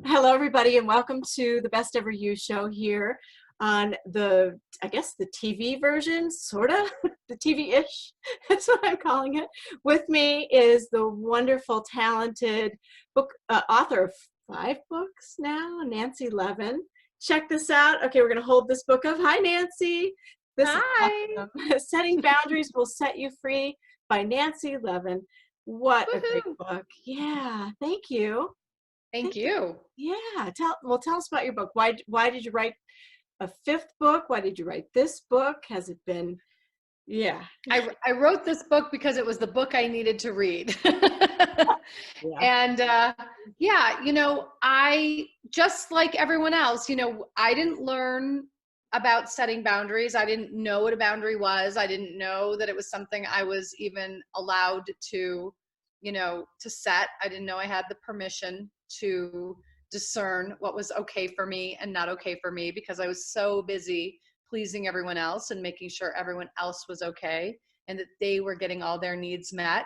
Hello, everybody, and welcome to the Best Ever You show here on I guess the TV version, sort of, the TV-ish, that's what I'm calling it. With me is the wonderful, talented author of 5 books now, Nancy Levin. Check this out. Okay, we're going to hold this book up. Hi, Nancy. This Hi. is awesome. Setting Boundaries Will Set You Free by Nancy Levin. What a great Woohoo. book. Yeah, thank you. Thank Thank you. you. Yeah, tell us about your book. Why did you write a 5th book? Why did you write this book? Has it been, yeah. I wrote this book because it was the book I needed to read. Yeah. And yeah, I just like everyone else, I didn't learn about setting boundaries. I didn't know what a boundary was. I didn't know that it was something I was even allowed to, to set. I didn't know I had the permission to discern what was okay for me and not okay for me because I was so busy pleasing everyone else and making sure everyone else was okay and that they were getting all their needs met.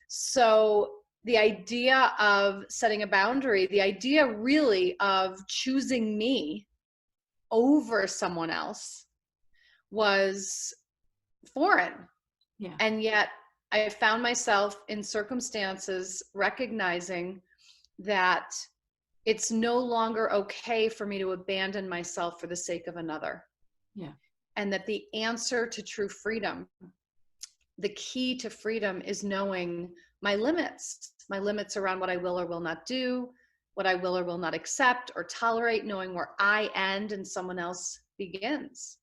So the idea of setting a boundary, the idea really of choosing me over someone else was foreign. Yeah. And yet I found myself in circumstances recognizing that it's no longer okay for me to abandon myself for the sake of another. Yeah. And that the answer to true freedom, the key to freedom, is knowing my limits around what I will or will not do, what I will or will not accept or tolerate, knowing where I end and someone else begins.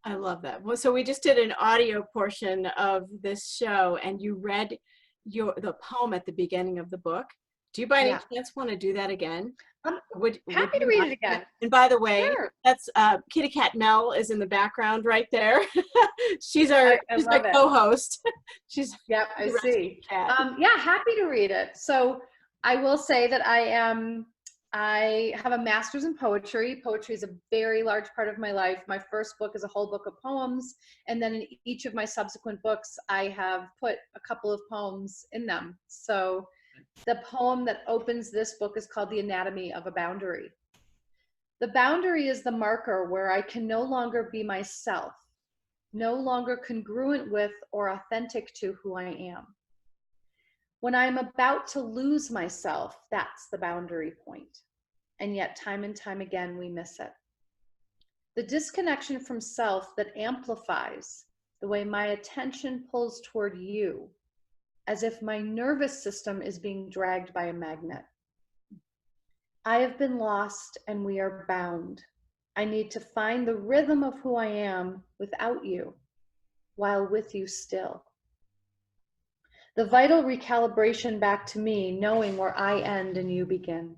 I love that. Well, so we just did an audio portion of this show and you read the poem at the beginning of the book. Do you by any chance want to do that again? I'm Would happy to you read mind? it again. And by the way, Sure. that's Kitty Cat Mel is in the background right there. she's I my love it. co-host. She's Yep, I the see. cat. Yeah, happy to read it. So I will say that I have a master's in poetry. Poetry is a very large part of my life. My first book is a whole book of poems. And then in each of my subsequent books, I have put a couple of poems in them. So the poem that opens this book is called The Anatomy of a Boundary. The boundary is the marker where I can no longer be myself, no longer congruent with or authentic to who I am. When I'm about to lose myself, that's the boundary point. And yet time and time again, we miss it. The disconnection from self that amplifies the way my attention pulls toward you, as if my nervous system is being dragged by a magnet. I have been lost and we are bound. I need to find the rhythm of who I am without you, while with you still. The vital recalibration back to me, knowing where I end and you begin.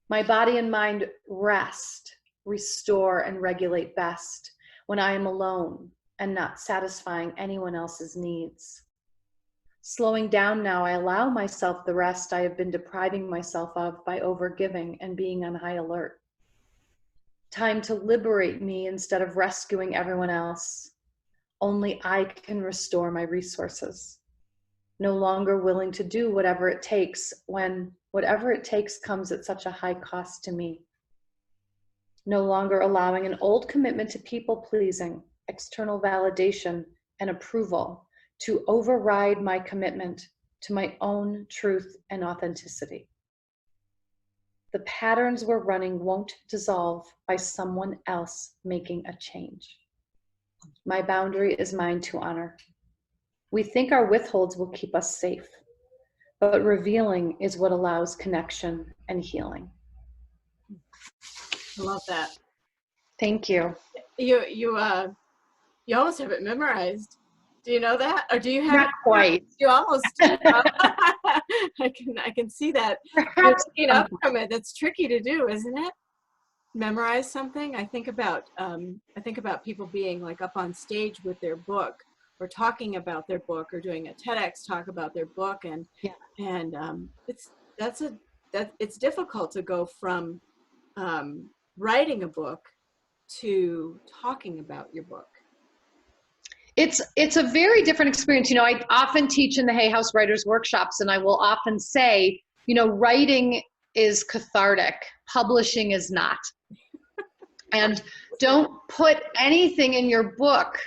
My body and mind rest, restore, and regulate best when I am alone and not satisfying anyone else's needs. Slowing down now, I allow myself the rest I have been depriving myself of by overgiving and being on high alert. Time to liberate me instead of rescuing everyone else. Only I can restore my resources. No longer willing to do whatever it takes when whatever it takes comes at such a high cost to me. No longer allowing an old commitment to people pleasing, external validation, and approval to override my commitment to my own truth and authenticity. The patterns we're running won't dissolve by someone else making a change. My boundary is mine to honor. We think our withholds will keep us safe, but revealing is what allows connection and healing. I love that. Thank you. You almost have it memorized. Do you know that? Or do you have Not quite. You almost do. I can see that. You're picking up from it. That's tricky to do, isn't it? Memorize something. I think about people being like up on stage with their book or talking about their book or doing a TEDx talk about their book, and it's difficult to go from writing a book to talking about your book. It's a very different experience. I often teach in the Hay House Writers Workshops, and I will often say, writing is cathartic. Publishing is not. And don't put anything in your book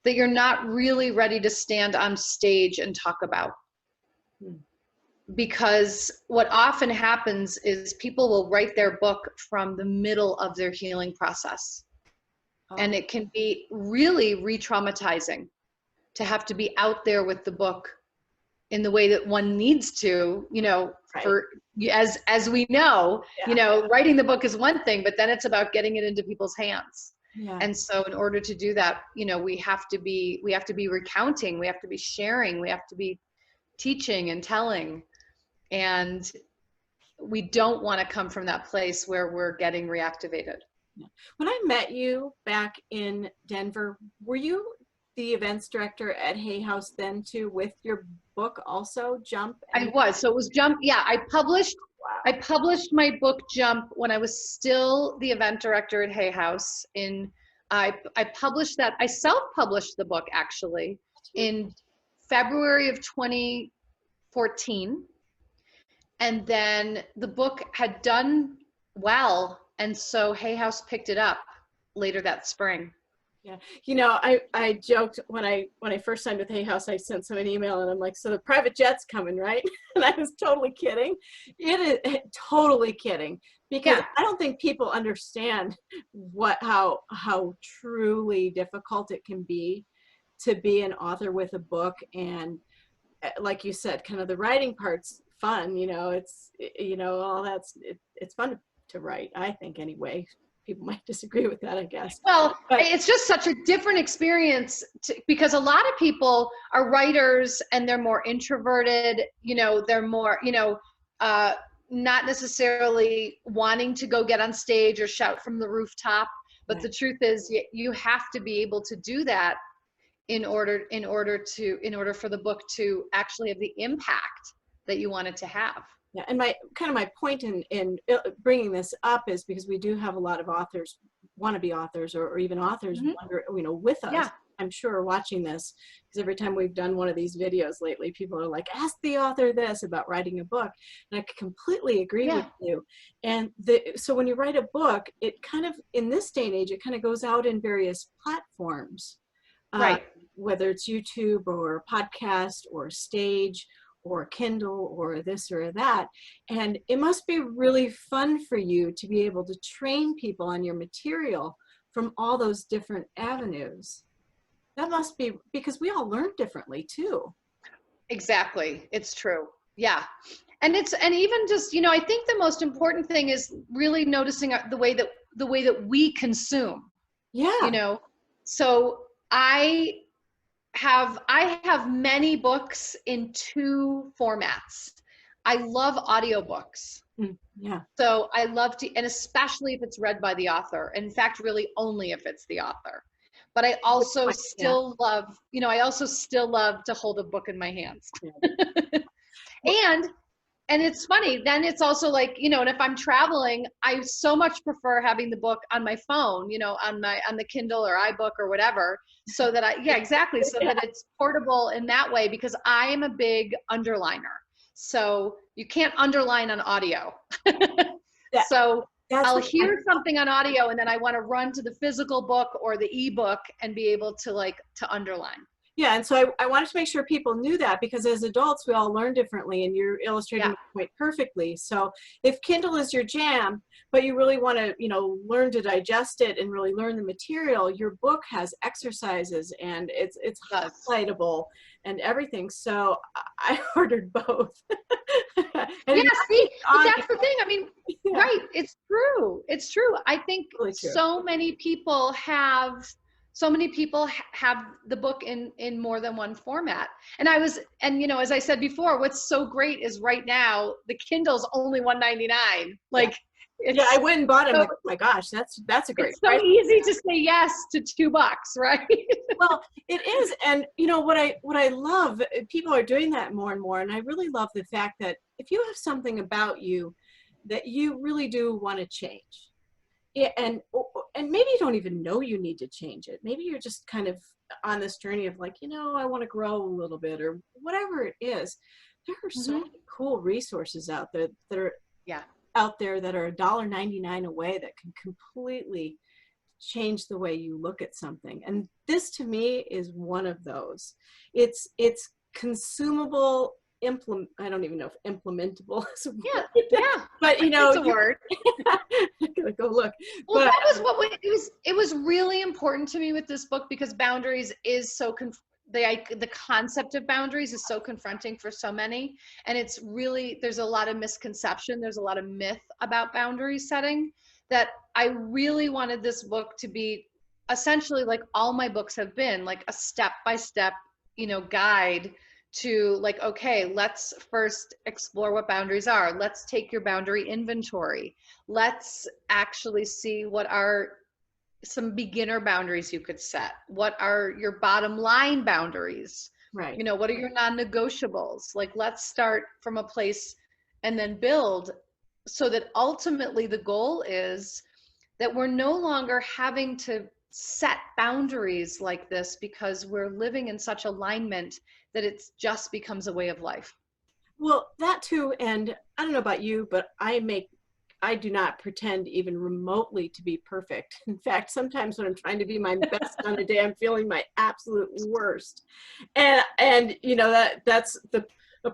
that you're not really ready to stand on stage and talk about. Because what often happens is people will write their book from the middle of their healing process. And it can be really re-traumatizing to have to be out there with the book in the way that one needs to, you know, Right. for as we know, you know, writing the book is one thing, but then it's about getting it into people's hands. Yeah. And so in order to do that, you know, we have to be recounting, we have to be sharing, we have to be teaching and telling. And we don't want to come from that place where we're getting reactivated. When I met you back in Denver, were you the events director at Hay House then too, with your book also, Jump? I was. So it was Jump. Yeah, I published my book Jump when I was still the event director at Hay House. I published that. I self-published the book actually in February of 2014. And then the book had done well. And so Hay House picked it up later that spring. Yeah, you know, I joked when I first signed with Hay House, I sent someone an email and I'm like, so the private jet's coming, right? And I was totally kidding. It is totally kidding, because I don't think people understand how truly difficult it can be to be an author with a book. And like you said, kind of the writing part's fun, you know, it's, you know, all that's, it's fun to write, I think, anyway. People might disagree with that, I guess. Well, but it's just such a different experience because a lot of people are writers and they're more introverted, you know, they're more, you know, not necessarily wanting to go get on stage or shout from the rooftop. But the truth is you have to be able to do that in order for the book to actually have the impact that you want it to have. Yeah, and my point in bringing this up is because we do have a lot of authors, wannabe authors, or even authors, wonder, you know, with us. Yeah. I'm sure watching this, because every time we've done one of these videos lately, people are like, ask the author this about writing a book. And I completely agree with you. And so when you write a book, it kind of, in this day and age, it kind of goes out in various platforms, right? Whether it's YouTube or podcast or stage or Kindle or this or that. And it must be really fun for you to be able to train people on your material from all those different avenues. That must be, because we all learn differently too. Exactly. It's true. Yeah. And even just, you know, I think the most important thing is really noticing the way that we consume. Yeah. You know, so I have many books in two formats. I love audiobooks. Yeah. So I love to, and especially if it's read by the author. In fact, really only if it's the author. But I also still love, you know, to hold a book in my hands. And it's funny, then it's also like, you know, and if I'm traveling, I so much prefer having the book on my phone, you know, on the Kindle or iBook or whatever, so that so that it's portable in that way, because I am a big underliner. So you can't underline on audio. So I'll hear something on audio and then I want to run to the physical book or the ebook and be able to to underline. Yeah, and so I wanted to make sure people knew that, because as adults, we all learn differently, and you're illustrating the point perfectly. So if Kindle is your jam, but you really want to, you know, learn to digest it and really learn the material, your book has exercises and it's highlightable and everything. So I ordered both. See, but that's the thing. I mean, right, it's true. It's true. I think really so many people have the book in more than one format. And you know, as I said before, what's so great is right now the Kindle's only $1.99. Like, I went and bought it. I'm like, oh my gosh, that's a great It's so price. easy to say yes to $2, right? Well, it is. And you know, what I love, people are doing that more and more. And I really love the fact that if you have something about you that you really do want to change, and maybe you don't even know you need to change it. Maybe you're just kind of on this journey of like, you know, I want to grow a little bit or whatever it is. There are so many cool resources out there that are out there that are $1.99 away that can completely change the way you look at something. And this to me is one of those. It's consumable, I don't even know if implementable is a word. Yeah, but you know, it's a word. I'm gonna go look. Well, But that was what it was really important to me with this book, because boundaries is so the concept of boundaries is so confronting for so many, and it's really, there's a lot of misconception, there's a lot of myth about boundary setting, that I really wanted this book to be essentially, like all my books have been, like a step-by-step, guide to, like, okay, let's first explore what boundaries are. Let's take your boundary inventory. Let's actually see what are some beginner boundaries you could set. What are your bottom line boundaries? right. What are your non-negotiables? Like, let's start from a place and then build, so that ultimately the goal is that we're no longer having to set boundaries like this because we're living in such alignment that it just becomes a way of life. Well, that too, and I don't know about you, but I do not pretend even remotely to be perfect. In fact, sometimes when I'm trying to be my best on a day, I'm feeling my absolute worst. And that's the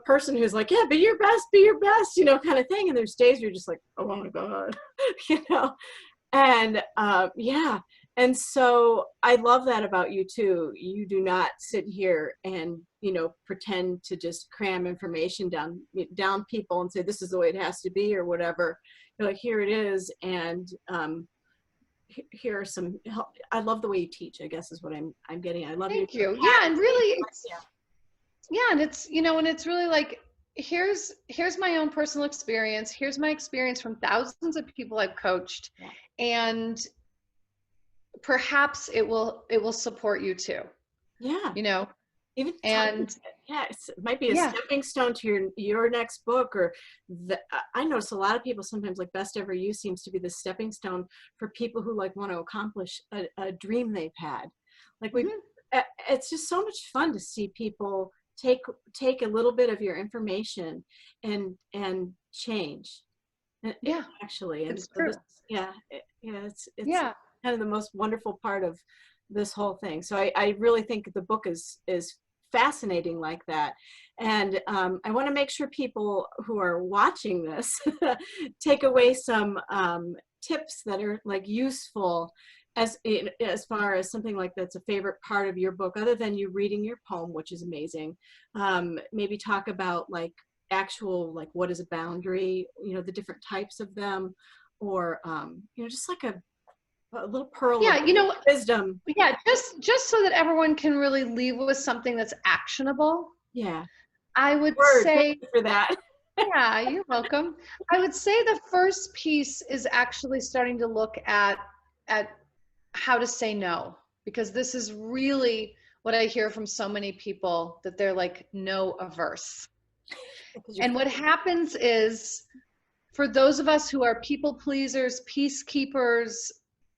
person who's like, yeah, be your best, kind of thing. And there's days where you're just like, oh my God, And yeah, and so I love that about you too. You do not sit here and pretend to just cram information down people and say this is the way it has to be or whatever. You're like, here it is, and here are some help. I love the way you teach, I guess is what I'm getting. I love Thank you. Yeah, and really, it's yeah. Yeah, and it's and it's really like, here's my own personal experience. Here's my experience from thousands of people I've coached, Yeah. and perhaps it will support you too. Yeah. Even And yeah, it might be a yeah, stepping stone to your next book, or I notice a lot of people sometimes, like Best Ever You seems to be the stepping stone for people who like want to accomplish a dream they've had. Like it's just so much fun to see people take a little bit of your information and change. yeah, Actually, and it's so true. it's Yeah. kind of the most wonderful part of this whole thing. So I really think the book is fascinating like that. And I want to make sure people who are watching this take away some tips that are like useful as far as something like that's a favorite part of your book, other than you reading your poem, which is amazing. Maybe talk about like actual, like, what is a boundary, the different types of them, or just like a little pearl of Yeah, wisdom. yeah, just so that everyone can really leave with something that's actionable. Yeah. I would Word. Thank say, you for that. yeah, you're welcome. I would say the first piece is actually starting to look at how to say no, because this is really what I hear from so many people, that they're like no averse. And what happens is, for those of us who are people pleasers, peacekeepers,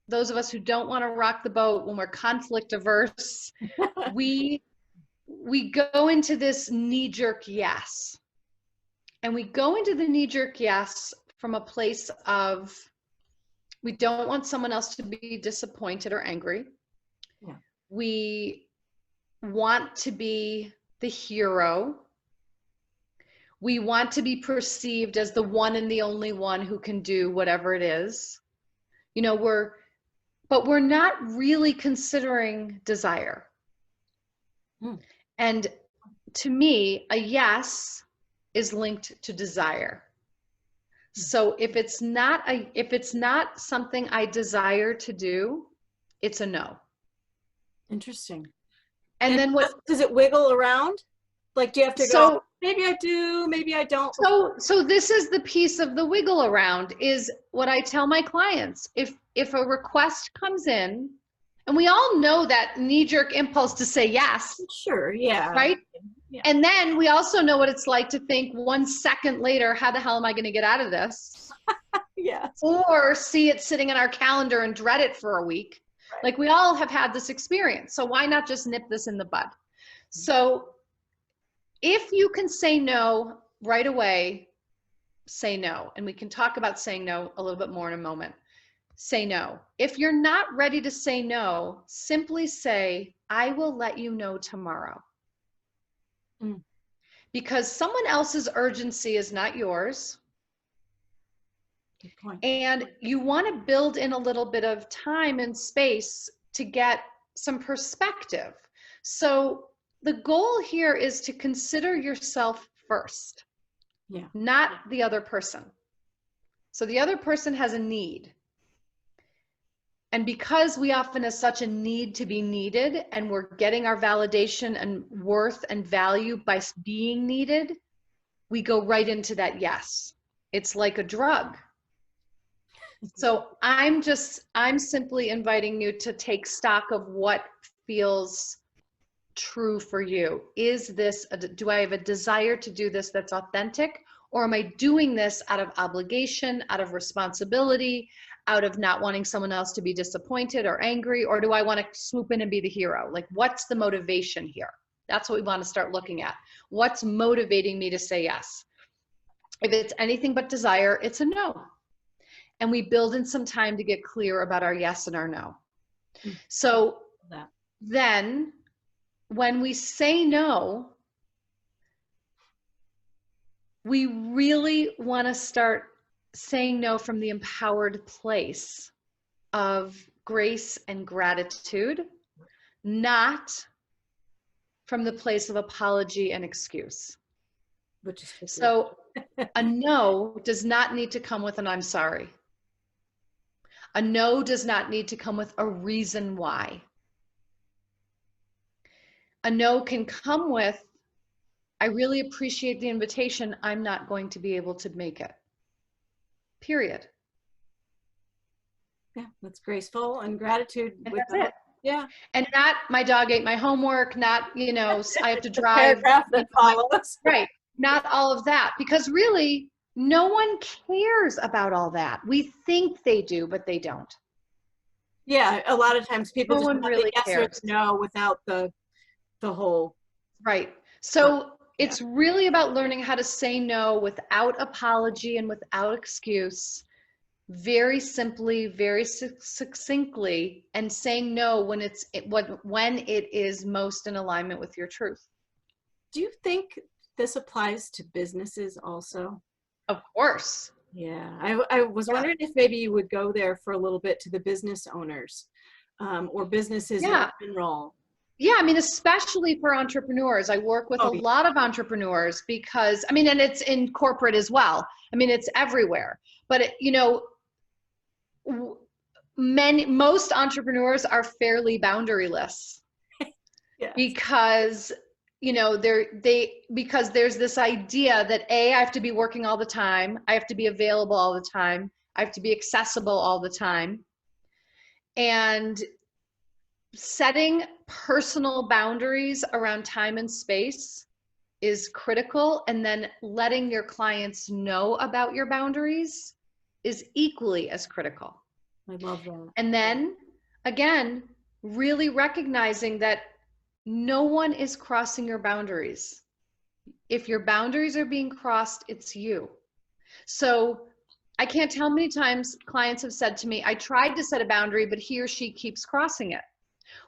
those of us who don't want to rock the boat when we're conflict averse, we go into this knee-jerk yes. And we go into the knee-jerk yes from a place of, we don't want someone else to be disappointed or angry. Yeah. We want to be the hero. We want to be perceived as the one and the only one who can do whatever it is. But we're not really considering desire. And to me, a yes is linked to desire. So if it's not something I desire to do, it's a no. Interesting. And then what does it wiggle around? Like, do you have to go, maybe I do, maybe I don't? So this is the piece of the wiggle around, is what I tell my clients. If a request comes in, and we all know that knee-jerk impulse to say yes. Sure, yeah. Right? Yeah. And then we also know what it's like to think 1 second later, how the hell am I going to get out of this? Yeah. Or see it sitting in our calendar and dread it for a week. Right. Like, we all have had this experience. So why not just nip this in the bud? So if you can say no right away, say no. And we can talk about saying no a little bit more in a moment. Say no. If you're not ready to say no, simply say, I will let you know tomorrow. Mm. Because someone else's urgency is not yours. Good point. And you want to build in a little bit of time and space to get some perspective. So the goal here is to consider yourself first, not the other person. So the other person has a need. And because we often have such a need to be needed, and we're getting our validation and worth and value by being needed, we go right into that yes. It's like a drug. So I'm simply inviting you to take stock of what feels true for you. Is this, do I have a desire to do this that's authentic? Or am I doing this out of obligation, out of responsibility, out of not wanting someone else to be disappointed or angry? Or do I want to swoop in and be the hero? Like, what's the motivation here? That's what we want to start looking at. What's motivating me to say yes? If it's anything but desire, it's a no. And we build in some time to get clear about our yes and our no. So then when we say no, we really want to start saying no from the empowered place of grace and gratitude, not from the place of apology and excuse. Which is tricky. So a no does not need to come with an I'm sorry. A no does not need to come with a reason why. A no can come with, I really appreciate the invitation. I'm not going to be able to make it. Period. Yeah, that's graceful and gratitude. And that's it. Yeah. And not, my dog ate my homework, not, I have to drive. Paragraph that follows. Right. Not all of that. Because really, no one cares about all that. We think they do, but they don't. Yeah, a lot of times people No just one really yes cares. or no without the whole. Right. So it's really about learning how to say no without apology and without excuse, very simply, very succinctly, and saying no when it is most in alignment with your truth. Do you think this applies to businesses also? Of course. Yeah, I was wondering if maybe you would go there for a little bit to the business owners or businesses in general. Yeah, I mean, especially for entrepreneurs. I work with a lot of entrepreneurs because, and it's in corporate as well. I mean, it's everywhere. But, most entrepreneurs are fairly boundaryless. Because because there's this idea that I have to be working all the time. I have to be available all the time. I have to be accessible all the time. And setting personal boundaries around time and space is critical. And then letting your clients know about your boundaries is equally as critical. I love that. And then again, really recognizing that no one is crossing your boundaries. If your boundaries are being crossed, it's you. So I can't tell how many times clients have said to me, I tried to set a boundary, but he or she keeps crossing it.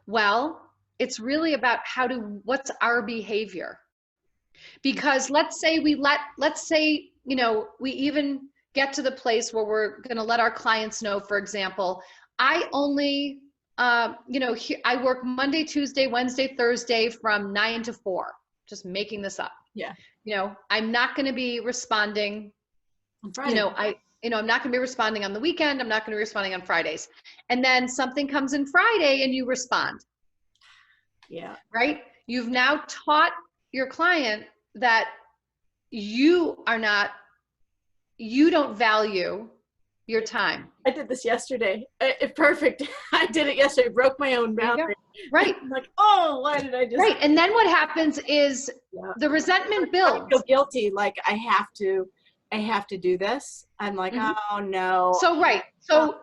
Well, it's really about what's our behavior? Because let's say we even get to the place where we're going to let our clients know, for example, I only I work Monday, Tuesday, Wednesday, Thursday from 9 to 4, just making this up. Yeah. I'm not going to be responding. On Friday. I'm not going to be responding on the weekend. I'm not going to be responding on Fridays. And then something comes in Friday and you respond. Yeah. Right? You've now taught your client that you don't value your time. I did this yesterday. Perfect. I did it yesterday. Broke my own boundary. Right. I'm like, oh, why did I just? Right. And then what happens is the resentment builds. I feel guilty. Like I have to do this. I'm like, oh no. So right. So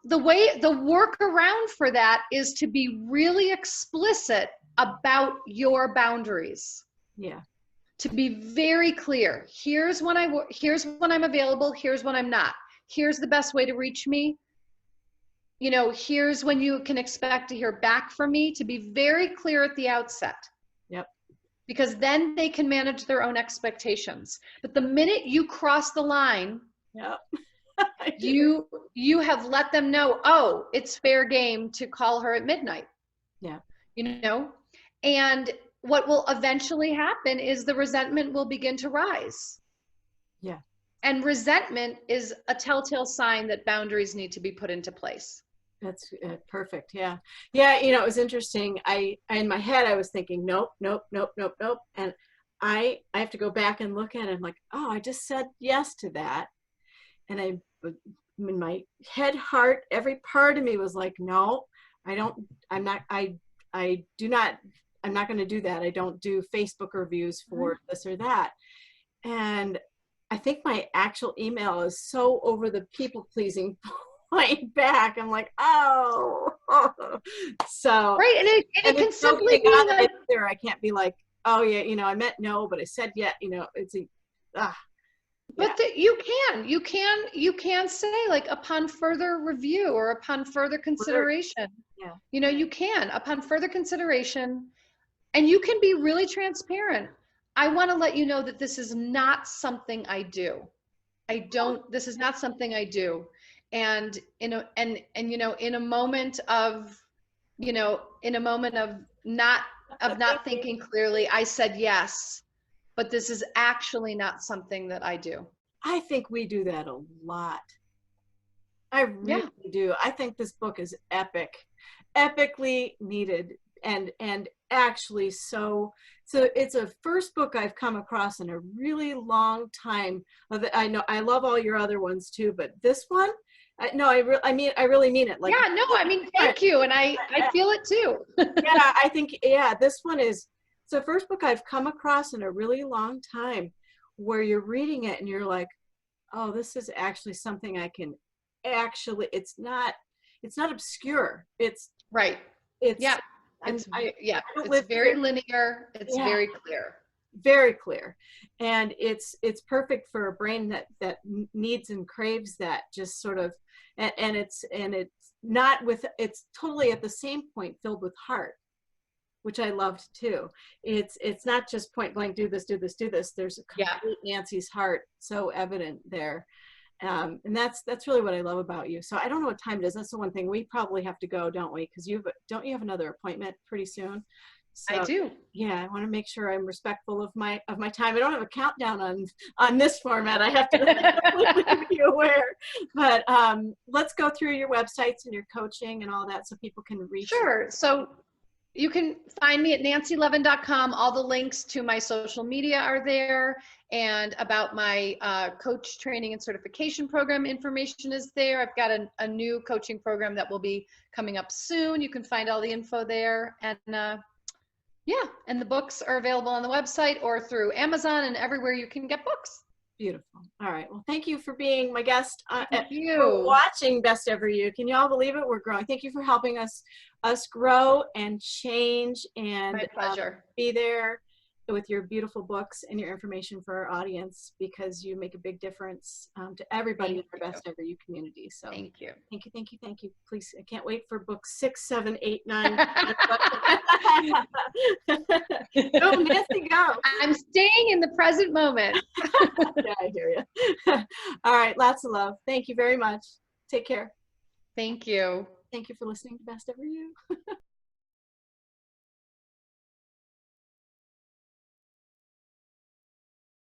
the workaround for that is to be really explicit about your boundaries. Yeah. to be very clear. Here's when I'm available. Here's when I'm not. Here's the best way to reach me. You know, here's when you can expect to hear back from me, to be very clear at the outset. Yep. Because then they can manage their own expectations. But the minute you cross the line, Yep. you have let them know, oh, it's fair game to call her at midnight. Yeah. You know, and what will eventually happen is the resentment will begin to rise. Yeah. And resentment is a telltale sign that boundaries need to be put into place. That's perfect. Yeah. Yeah. You know, it was interesting. In my head, I was thinking, nope, nope, nope, nope, nope. And I have to go back and look at it. I'm like, oh, I just said yes to that. And in my head, heart, every part of me was like, no, I'm not going to do that. I don't do Facebook reviews for this or that. And I think my actual email is so over the people pleasing point back. I'm like, oh, so right. And it can simply be like, there. I can't be like, oh yeah, you know, I meant no, but I said yeah. You know, it's a but you can say, like, upon further review or upon further consideration. Yeah. You know, you can, upon further consideration, and you can be really transparent. I want to let you know that this is not something I do. This is not something I do. And you know, in a moment of not thinking clearly, I said yes, but this is actually not something that I do. I think we do that a lot. I really do. I think this book is epic, epically needed, and actually so it's a first book I've come across in a really long time. I know I love all your other ones too, but this one, I really mean it. Like, yeah, no, I mean, thank you, and I feel it too. Yeah, I think this one is it's the first book I've come across in a really long time where you're reading it and you're like, oh, this is actually something I can actually. It's not obscure. It's right. It's yeah. It's very linear. It's very clear. Very clear, and it's perfect for a brain that needs and craves that, just sort of, and it's not with, it's totally at the same point filled with heart, which I loved too. It's not just point blank, do this, do this, do this. There's a complete Nancy's heart so evident there. And that's really what I love about you. So I don't know what time it is. That's the one thing we probably have to go, don't we? Because don't you have another appointment pretty soon? So, I do. Yeah, I want to make sure I'm respectful of my time. I don't have a countdown on this format. I have to be aware. But let's go through your websites and your coaching and all that so people can reach. Sure. So you can find me at nancylevin.com. All the links to my social media are there, and about my coach training and certification program information is there. I've got a new coaching program that will be coming up soon. You can find all the info there. And and the books are available on the website or through Amazon and everywhere you can get books. Beautiful. All right. Well, thank you for being my guest. Thank you. For watching Best Ever You. Can you all believe it? We're growing. Thank you for helping us grow and change and my pleasure. Be there with your beautiful books and your information for our audience, because you make a big difference to everybody in our Best Ever You community. So thank you. Thank you. Thank you. Thank you. Please, I can't wait for books 6, 7, 8, 9. Go, Nancy, go. I'm staying in the present moment. Yeah, I hear you. All right. Lots of love. Thank you very much. Take care. Thank you. Thank you for listening to Best Ever You.